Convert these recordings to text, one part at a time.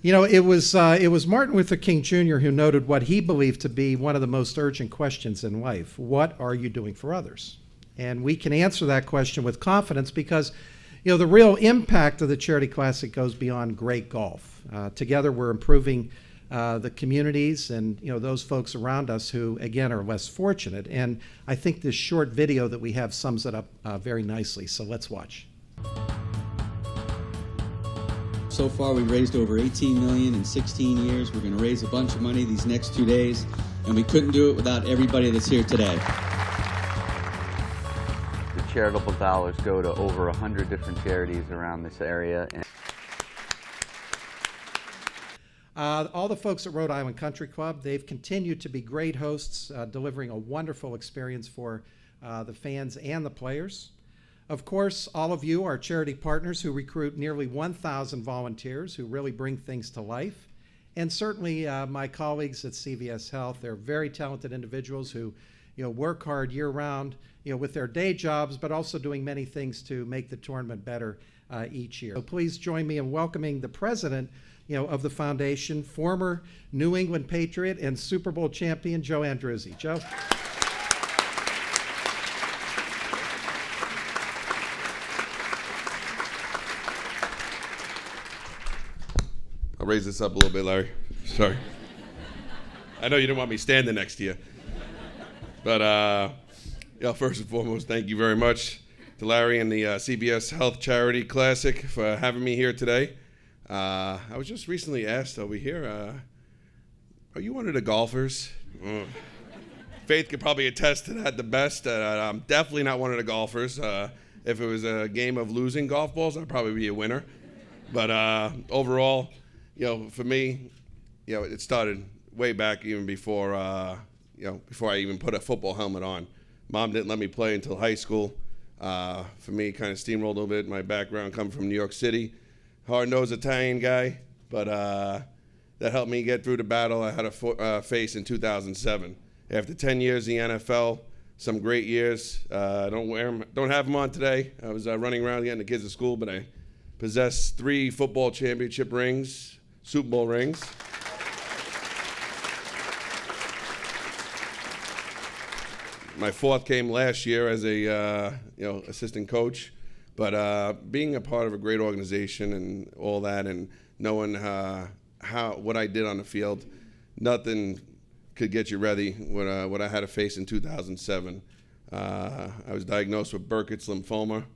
It was Martin Luther King Jr. who noted what he believed to be one of the most urgent questions in life. What are you doing for others? And we can answer that question with confidence because, the real impact of the Charity Classic goes beyond great golf. Together, we're improving the communities and, those folks around us who, again, are less fortunate. And I think this short video that we have sums it up very nicely. So let's watch. So far, we've raised over $18 million in 16 years. We're going to raise a bunch of money these next 2 days, and we couldn't do it without everybody that's here today. The charitable dollars go to over 100 different charities around this area. All the folks at Rhode Island Country Club, they've continued to be great hosts, delivering a wonderful experience for the fans and the players. Of course, all of you are charity partners who recruit nearly 1,000 volunteers who really bring things to life. And certainly my colleagues at CVS Health, they're very talented individuals who work hard year-round with their day jobs, but also doing many things to make the tournament better each year. So please join me in welcoming the president of the foundation, former New England Patriot and Super Bowl champion, Joe Andrade. Joe. I'll raise this up a little bit, Larry. Sorry. I know you didn't want me standing next to you. But first and foremost, thank you very much to Larry and the CVS Health Charity Classic for having me here today. I was just recently asked over here, are you one of the golfers? Faith could probably attest to that the best. I'm definitely not one of the golfers. If it was a game of losing golf balls, I'd probably be a winner. But overall, for me, it started way back even before, before I even put a football helmet on. Mom didn't let me play until high school. For me, kind of steamrolled a little bit. My background coming from New York City, hard-nosed Italian guy, but that helped me get through the battle I had to face in 2007. After 10 years in the NFL, some great years. Don't have them on today. I was running around getting the kids to school, but I possess 3 football championship rings, Super Bowl rings. My 4th came last year as a assistant coach, but being a part of a great organization and all that, and knowing what I did on the field, nothing could get you ready what I had to face in 2007. I was diagnosed with Burkitt's lymphoma.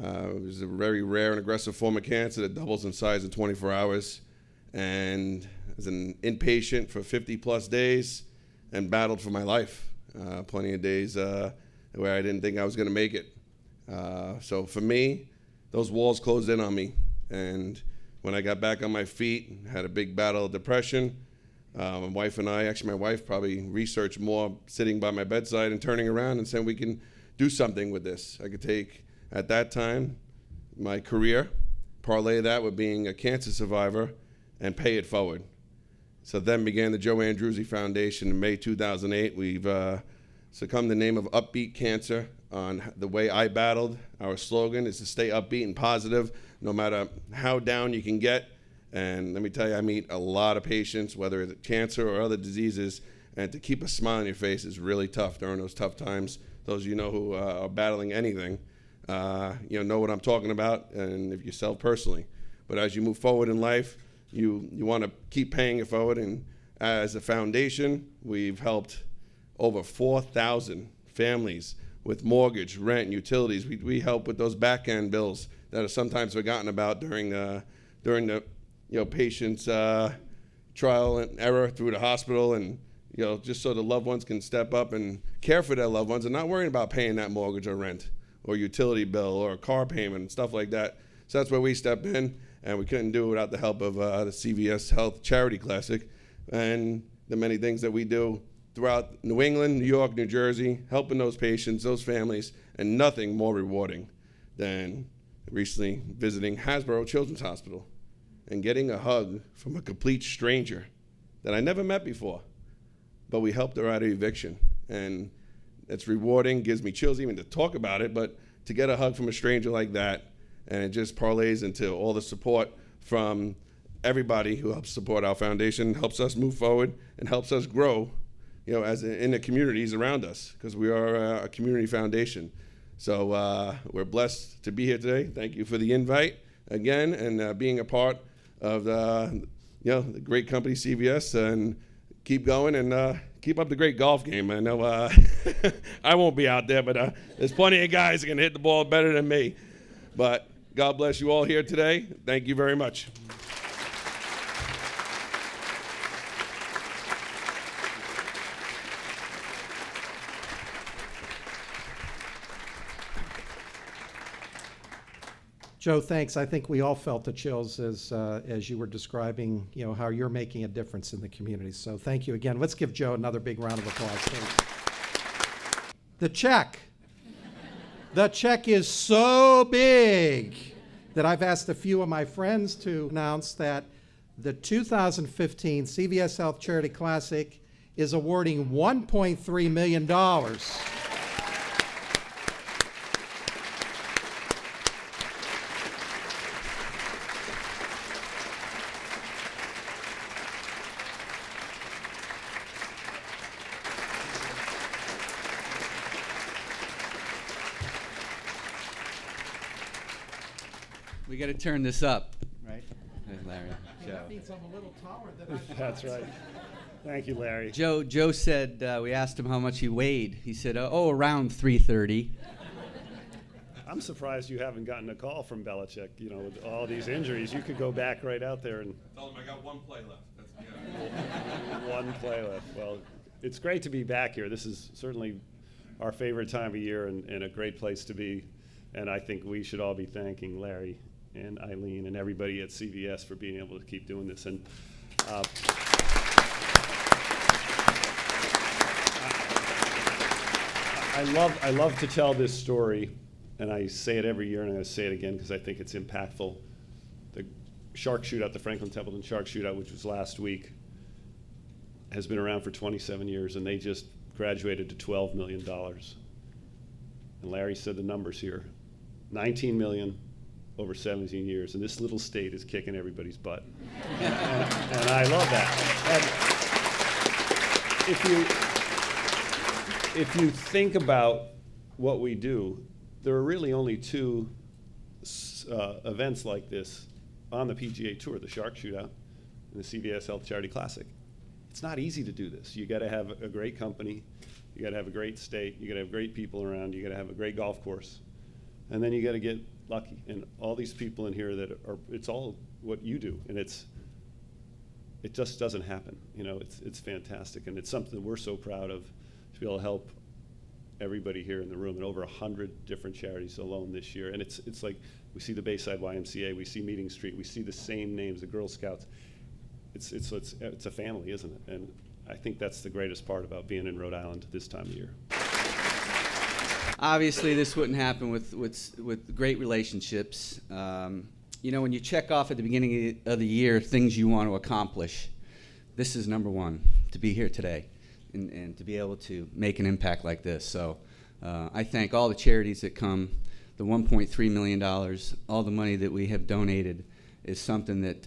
It was a very rare and aggressive form of cancer that doubles in size in 24 hours. And as an inpatient for 50-plus days and battled for my life. Plenty of days where I didn't think I was going to make it. So for me, those walls closed in on me. And when I got back on my feet, had a big battle of depression. My wife and I, actually my wife probably researched more sitting by my bedside and turning around and saying we can do something with this. I could take, at that time, my career, parlay that with being a cancer survivor, and pay it forward. So then began the Joe Andrade Foundation in May 2008. We've succumbed the name of Upbeat Cancer on the way I battled. Our slogan is to stay upbeat and positive no matter how down you can get. And let me tell you, I meet a lot of patients, whether it's cancer or other diseases, and to keep a smile on your face is really tough during those tough times. Those of you know who are battling anything, know what I'm talking about, and if yourself personally. But as you move forward in life, you want to keep paying it forward. And as a foundation, we've helped over 4,000 families with mortgage, rent, and utilities. We help with those back-end bills that are sometimes forgotten about during the patient's trial and error through the hospital, and just so the loved ones can step up and care for their loved ones and not worrying about paying that mortgage or rent or utility bill or a car payment and stuff like that. So that's where we step in, and we couldn't do it without the help of the CVS Health Charity Classic and the many things that we do throughout New England, New York, New Jersey, helping those patients, those families, and nothing more rewarding than recently visiting Hasbro Children's Hospital and getting a hug from a complete stranger that I never met before. But we helped her out of eviction. And it's rewarding, gives me chills even to talk about it, but to get a hug from a stranger like that, and it just parlays into all the support from everybody who helps support our foundation, helps us move forward, and helps us grow, in the communities around us, because we are a community foundation. So we're blessed to be here today. Thank you for the invite again, and being a part of the great company CVS, and keep going and keep up the great golf game. I know I won't be out there, but there's plenty of guys that can hit the ball better than me. But God bless you all here today. Thank you very much. Joe, thanks. I think we all felt the chills as you were describing, how you're making a difference in the community. So thank you again. Let's give Joe another big round of applause. Thanks. The check. The check is so big that I've asked a few of my friends to announce that the 2015 CVS Health Charity Classic is awarding $1.3 million. We got to turn this up, right? Larry, Joe. That means I'm a little taller than I That's right. Thank you, Larry. Joe said, we asked him how much he weighed. He said, around 330. I'm surprised you haven't gotten a call from Belichick. With all these injuries, you could go back right out there and Tell them I got one play left. one play left. Well, it's great to be back here. This is certainly our favorite time of year and a great place to be. And I think we should all be thanking Larry and Eileen and everybody at CVS for being able to keep doing this. And I love to tell this story, and I say it every year, and I'm going to say it again because I think it's impactful. The shark shootout, the Franklin Templeton shark shootout, which was last week, has been around for 27 years, and they just graduated to $12 million. And Larry said the numbers here. 19 million over 17 years, and this little state is kicking everybody's butt. And I love that. And if you think about what we do, there are really only two events like this on the PGA Tour, the Shark Shootout and the CVS Health Charity Classic. It's not easy to do this. You got to have a great company, you got to have a great state, you got to have great people around, you got to have a great golf course. And then you got to get lucky. And all these people in here that are, it's all what you do. And it just doesn't happen. It's fantastic. And it's something that we're so proud of, to be able to help everybody here in the room, and over 100 different charities alone this year. And it's like, we see the Bayside YMCA, we see Meeting Street, we see the same names, the Girl Scouts. It's a family, isn't it? And I think that's the greatest part about being in Rhode Island this time of year. Obviously, this wouldn't happen with great relationships. When you check off at the beginning of the year things you want to accomplish, this is number one, to be here today and to be able to make an impact like this. So I thank all the charities that come, the $1.3 million, all the money that we have donated is something that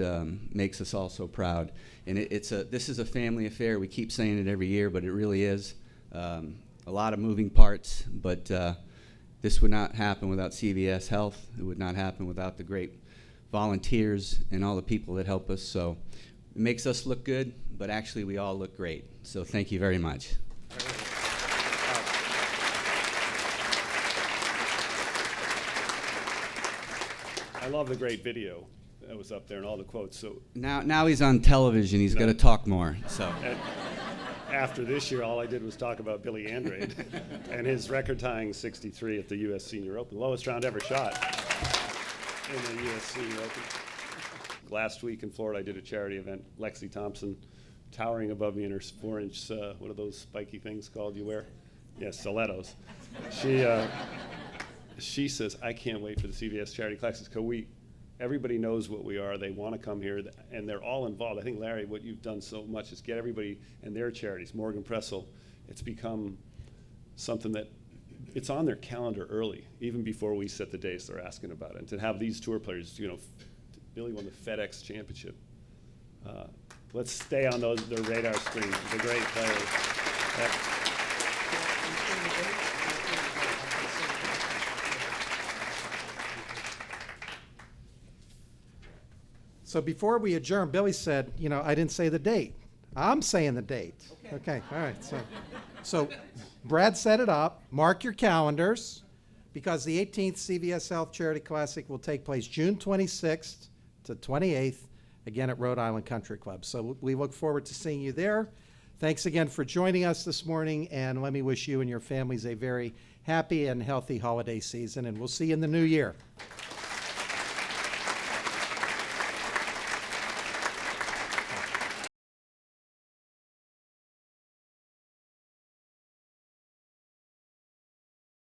makes us all so proud. And this is a family affair. We keep saying it every year, but it really is. A lot of moving parts, but this would not happen without CVS Health. It would not happen without the great volunteers and all the people that help us. So it makes us look good, but actually we all look great. So thank you very much. I love the great video that was up there and all the quotes. So Now he's on television. He's got to talk more. So. After this year, all I did was talk about Billy Andrade and his record-tying 63 at the U.S. Senior Open, lowest round ever shot in the U.S. Senior Open. Last week in Florida, I did a charity event. Lexi Thompson, towering above me in her 4-inch, what are those spiky things called you wear? Yes, stilettos. She says, I can't wait for the CVS Charity Classic because everybody knows what we are. They want to come here, and they're all involved. I think, Larry, what you've done so much is get everybody and their charities. Morgan Pressel, it's become something that it's on their calendar early, even before we set the days. They're asking about it. And to have these tour players, Billy won the FedEx Championship let's stay on their radar screen. The great players. So before we adjourn, Billy said, you know, I didn't say the date. I'm saying the date. Okay, all right. So Brad set it up. Mark your calendars, because the 18th CVS Health Charity Classic will take place June 26th to 28th, again at Rhode Island Country Club. So we look forward to seeing you there. Thanks again for joining us this morning, and let me wish you and your families a very happy and healthy holiday season, and we'll see you in the new year.